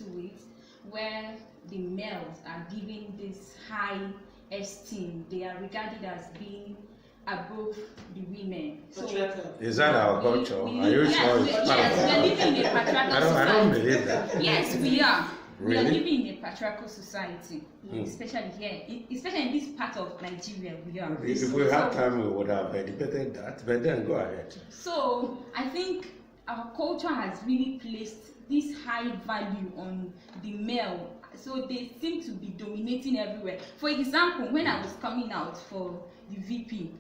into it, where the males are given this high esteem. They are regarded as being above the women. So is that our culture? Are you sure it's part of yes, we are living in a patriarchal society. I don't believe that. Yes, we are. Really? We are living in a patriarchal society, especially here, especially in this part of Nigeria. We are. If we had time, we would have debated that. But then go ahead. So I think our culture has really placed this high value on the male. So they seem to be dominating everywhere. For example, when I was coming out for the VP,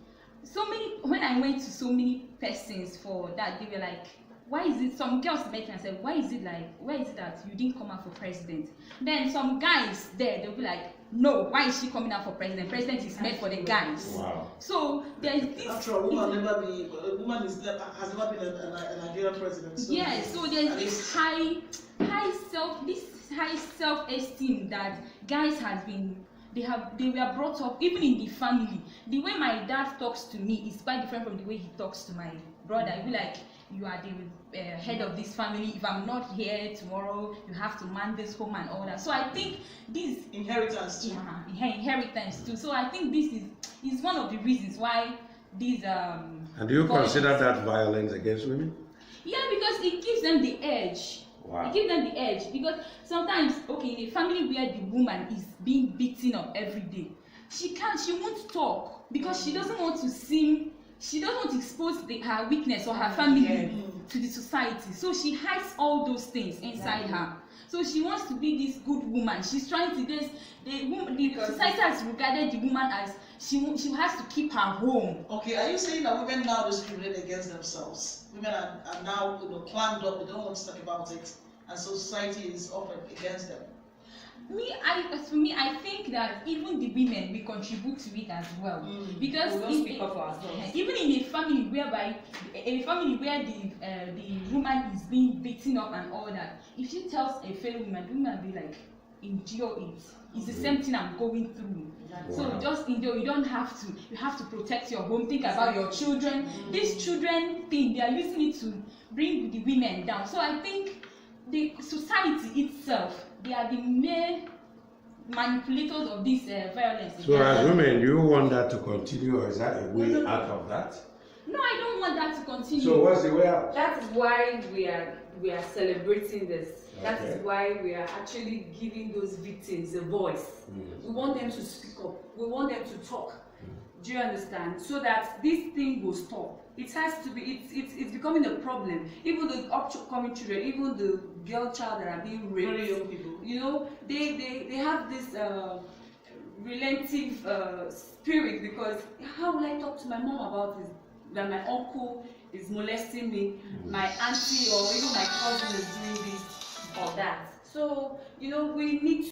when I went to so many persons for that, they were like, why is it, some girls met me and said, why is it that you didn't come out for president? Then some guys there, they'll be like, no, why is she coming out for president? President is made for the guys. Wow. So there's this. After a woman has never been a Nigerian president. So yeah, so there's this high self-esteem that guys they were brought up, even in the family. The way my dad talks to me is quite different from the way he talks to my brother. He'll be like, you are the head of this family. If I'm not here tomorrow, you have to man this home and all that. So I think this inheritance too. Inheritance too. So I think this is one of the reasons why these And do you consider that violence against women? Yeah, because it gives them the edge. Wow. It gives them the edge, because sometimes, okay, in a family where the woman is being beaten up every day, she won't talk because she doesn't want to expose her weakness or her family to the society. So she hides all those things inside her. So she wants to be this good woman. She's trying to the society has regarded the woman as she has to keep her home. Okay, are you saying that women now discriminate against themselves? Women are now clammed up, they don't want to talk about it, and so society is often against them. For me, I think that even the women, we contribute to it as well. Because even in a family where the woman is being beaten up and all that, if she tells a fellow woman, the woman will be like, endure it. It's the same thing I'm going through. So just endure. You don't have to. You have to protect your home. Think about your children. This children thing, they are using it to bring the women down. So I think the society itself, they are the main manipulators of this violence. So as women, do you want that to continue, or is that a way out of that? No, I don't want that to continue. So what's the way out? That is why we are celebrating this. That is why we are actually giving those victims a voice. We want them to speak up. We want them to talk. Do you understand? So that this thing will stop. It has to be. It's becoming a problem. Even the upcoming children, even the girl child that are being raped. Very young people. You know, they have this relentive spirit, because how will I talk to my mom about this? That my uncle is molesting me, my auntie or even my cousin is doing this or that. So, we need to